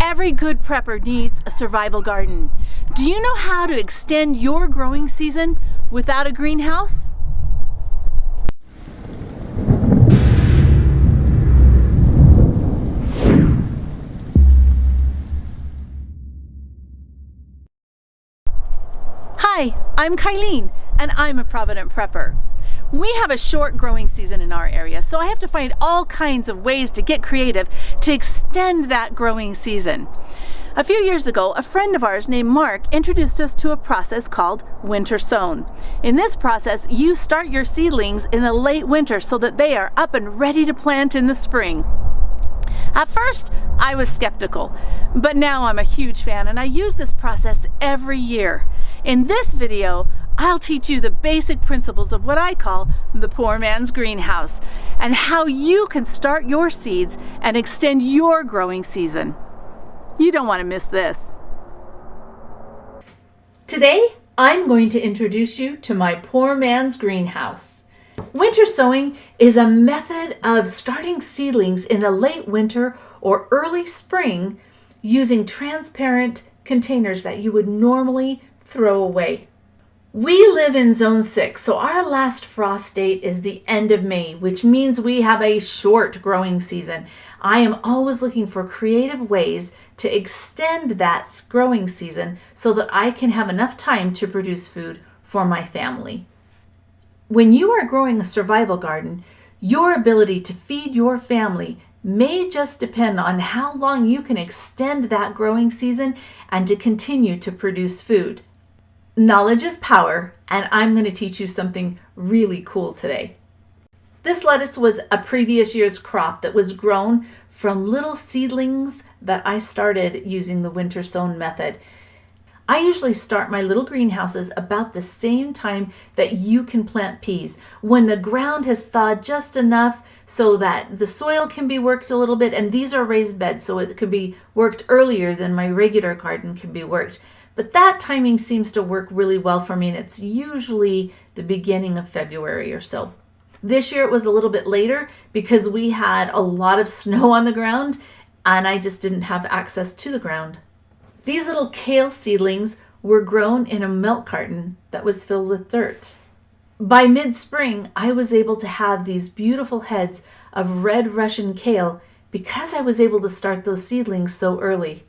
Every good prepper needs a survival garden. Do you know how to extend your growing season without a greenhouse? Hi, I'm Kylene, and I'm a Provident prepper. We have a short growing season in our area, so I have to find all kinds of ways to get creative to extend that growing season. A few years ago, a friend of ours named Mark introduced us to a process called winter sown. In this process, you start your seedlings in the late winter so that they are up and ready to plant in the spring. At first, I was skeptical, but now I'm a huge fan and I use this process every year. In this video, I'll teach you the basic principles of what I call the poor man's greenhouse and how you can start your seeds and extend your growing season. You don't want to miss this. Today, I'm going to introduce you to my poor man's greenhouse. Winter sowing is a method of starting seedlings in the late winter or early spring using transparent containers that you would normally throw away. We live in Zone 6, so our last frost date is the end of May, which means we have a short growing season. I am always looking for creative ways to extend that growing season so that I can have enough time to produce food for my family. When you are growing a survival garden, your ability to feed your family may just depend on how long you can extend that growing season and to continue to produce food. Knowledge is power, and I'm going to teach you something really cool today. This lettuce was a previous year's crop that was grown from little seedlings that I started using the winter sown method. I usually start my little greenhouses about the same time that you can plant peas, when the ground has thawed just enough so that the soil can be worked a little bit, and these are raised beds, so it could be worked earlier than my regular garden can be worked. But that timing seems to work really well for me, and it's usually the beginning of February or so. This year it was a little bit later because we had a lot of snow on the ground and I just didn't have access to the ground. These little kale seedlings were grown in a milk carton that was filled with dirt. By mid-spring, I was able to have these beautiful heads of red Russian kale because I was able to start those seedlings so early.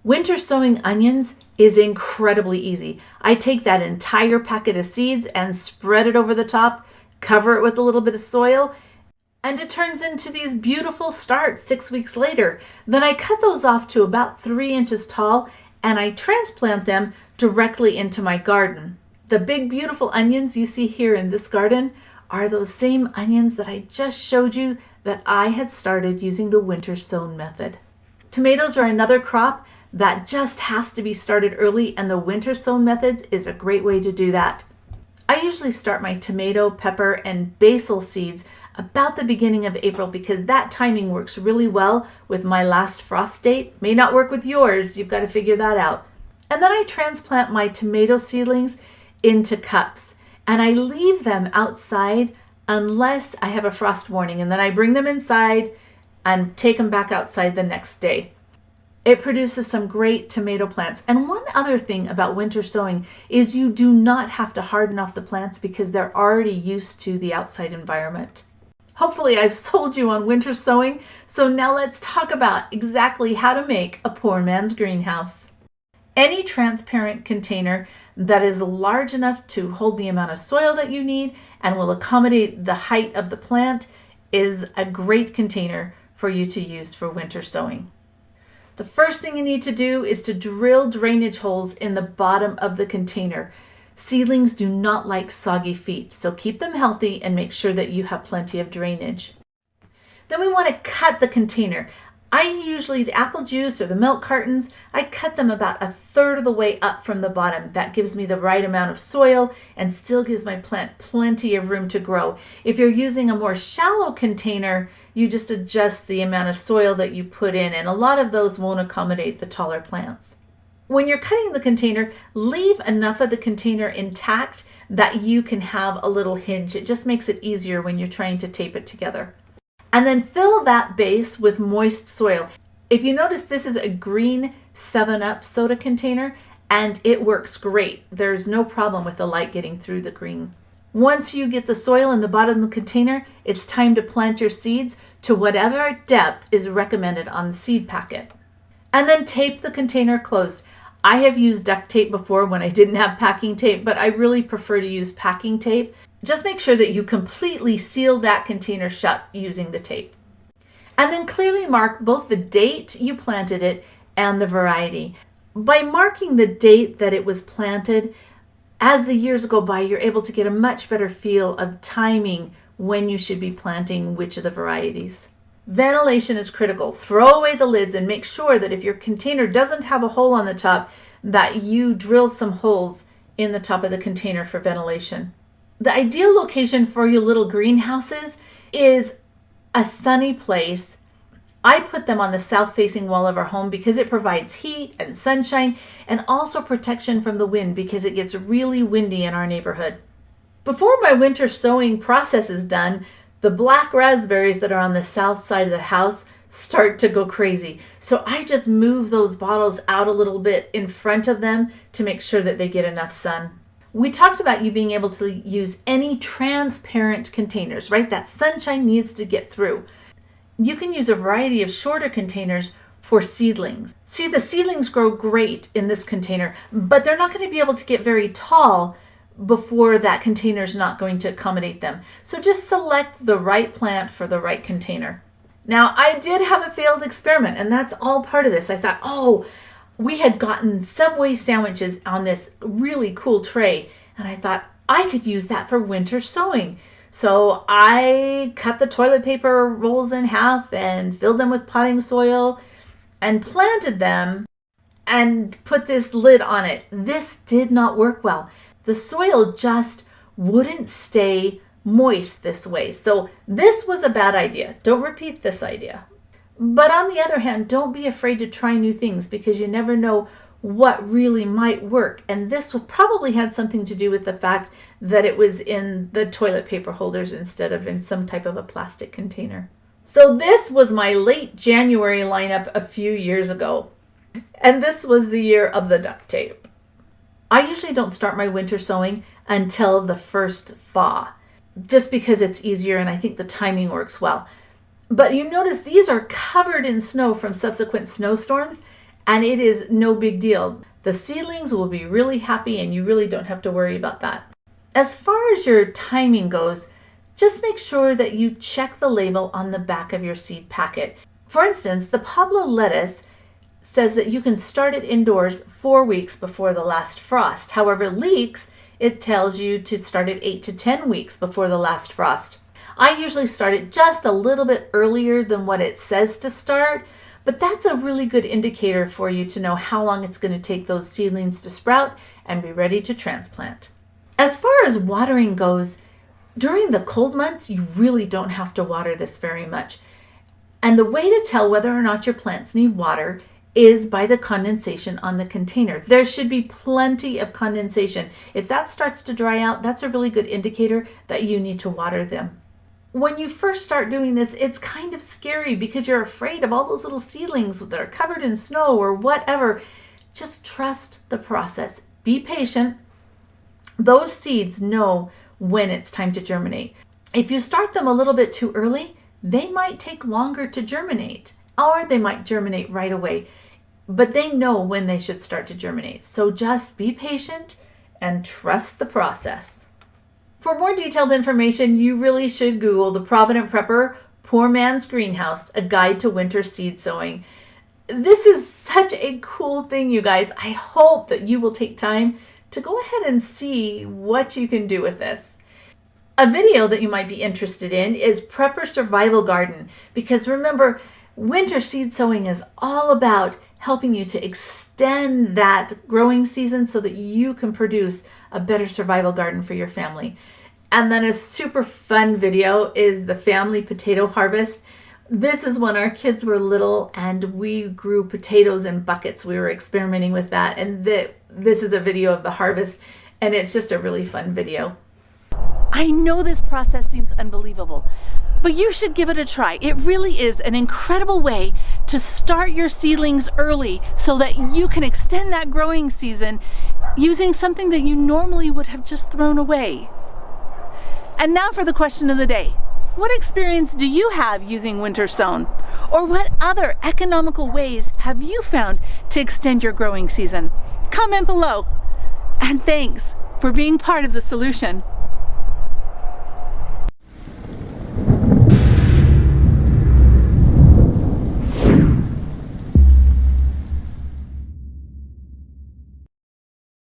Winter sowing onions is incredibly easy. I take that entire packet of seeds and spread it over the top, cover it with a little bit of soil, and it turns into these beautiful starts 6 weeks later. Then I cut those off to about 3 inches tall and I transplant them directly into my garden. The big beautiful onions you see here in this garden are those same onions that I just showed you that I had started using the winter sown method. Tomatoes are another crop that just has to be started early, and the winter sown methods is a great way to do that. I usually start my tomato, pepper, and basil seeds about the beginning of April because that timing works really well with my last frost date. May not work with yours, you've got to figure that out. And then I transplant my tomato seedlings into cups and I leave them outside unless I have a frost warning, and then I bring them inside and take them back outside the next day. It produces some great tomato plants. And one other thing about winter sowing is you do not have to harden off the plants because they're already used to the outside environment. Hopefully I've sold you on winter sowing, so now let's talk about exactly how to make a poor man's greenhouse. Any transparent container that is large enough to hold the amount of soil that you need and will accommodate the height of the plant is a great container for you to use for winter sowing. The first thing you need to do is to drill drainage holes in the bottom of the container. Seedlings do not like soggy feet, so keep them healthy and make sure that you have plenty of drainage. Then we want to cut the container. I usually, the apple juice or the milk cartons, I cut them about 1/3 of the way up from the bottom. That gives me the right amount of soil and still gives my plant plenty of room to grow. If you're using a more shallow container, you just adjust the amount of soil that you put in, and a lot of those won't accommodate the taller plants. When you're cutting the container, leave enough of the container intact that you can have a little hinge. It just makes it easier when you're trying to tape it together. And then fill that base with moist soil. If you notice, this is a green 7-Up soda container, and it works great. There's no problem with the light getting through the green. Once you get the soil in the bottom of the container, it's time to plant your seeds to whatever depth is recommended on the seed packet. And then tape the container closed. I have used duct tape before when I didn't have packing tape, but I really prefer to use packing tape. Just make sure that you completely seal that container shut using the tape. And then clearly mark both the date you planted it and the variety. By marking the date that it was planted, as the years go by, you're able to get a much better feel of timing when you should be planting which of the varieties. Ventilation is critical. Throw away the lids and make sure that if your container doesn't have a hole on the top, that you drill some holes in the top of the container for ventilation. The ideal location for your little greenhouses is a sunny place. I put them on the south-facing wall of our home because it provides heat and sunshine and also protection from the wind because it gets really windy in our neighborhood. Before my winter sowing process is done, the black raspberries that are on the south side of the house start to go crazy. So I just move those bottles out a little bit in front of them to make sure that they get enough sun. We talked about you being able to use any transparent containers, right? That sunshine needs to get through. You can use a variety of shorter containers for seedlings. See, the seedlings grow great in this container, but they're not going to be able to get very tall before that container is not going to accommodate them. So just select the right plant for the right container. Now, I did have a failed experiment, and that's all part of this. I thought, we had gotten Subway sandwiches on this really cool tray, and I thought I could use that for winter sowing. So I cut the toilet paper rolls in half and filled them with potting soil and planted them and put this lid on it. This did not work well. The soil just wouldn't stay moist this way. So this was a bad idea. Don't repeat this idea. But on the other hand, don't be afraid to try new things because you never know what really might work. And this probably had something to do with the fact that it was in the toilet paper holders instead of in some type of a plastic container. So this was my late January lineup a few years ago. And this was the year of the duct tape. I usually don't start my winter sowing until the first thaw, just because it's easier and I think the timing works well. But you notice these are covered in snow from subsequent snowstorms, and it is no big deal. The seedlings will be really happy and you really don't have to worry about that. As far as your timing goes, just make sure that you check the label on the back of your seed packet. For instance, the Pablo lettuce says that you can start it indoors 4 weeks before the last frost. However, leeks, it tells you to start it 8 to 10 weeks before the last frost. I usually start it just a little bit earlier than what it says to start, but that's a really good indicator for you to know how long it's going to take those seedlings to sprout and be ready to transplant. As far as watering goes, during the cold months, you really don't have to water this very much. And the way to tell whether or not your plants need water is by the condensation on the container. There should be plenty of condensation. If that starts to dry out, that's a really good indicator that you need to water them. When you first start doing this, it's kind of scary because you're afraid of all those little seedlings that are covered in snow or whatever. Just trust the process. Be patient. Those seeds know when it's time to germinate. If you start them a little bit too early, they might take longer to germinate, or they might germinate right away. But they know when they should start to germinate. So just be patient and trust the process. For more detailed information, you really should Google the Provident Prepper Poor Man's Greenhouse, a guide to winter seed sowing. This is such a cool thing, you guys. I hope that you will take time to go ahead and see what you can do with this. A video that you might be interested in is Prepper Survival Garden, because remember, winter seed sowing is all about helping you to extend that growing season so that you can produce a better survival garden for your family. And then a super fun video is the family potato harvest. This is when our kids were little and we grew potatoes in buckets. We were experimenting with that, and this is a video of the harvest, and it's just a really fun video. I know this process seems unbelievable, But you should give it a try. It really is an incredible way to start your seedlings early so that you can extend that growing season using something that you normally would have just thrown away. And now for the question of the day. What experience do you have using winter sown? Or what other economical ways have you found to extend your growing season? Comment below. And thanks for being part of the solution.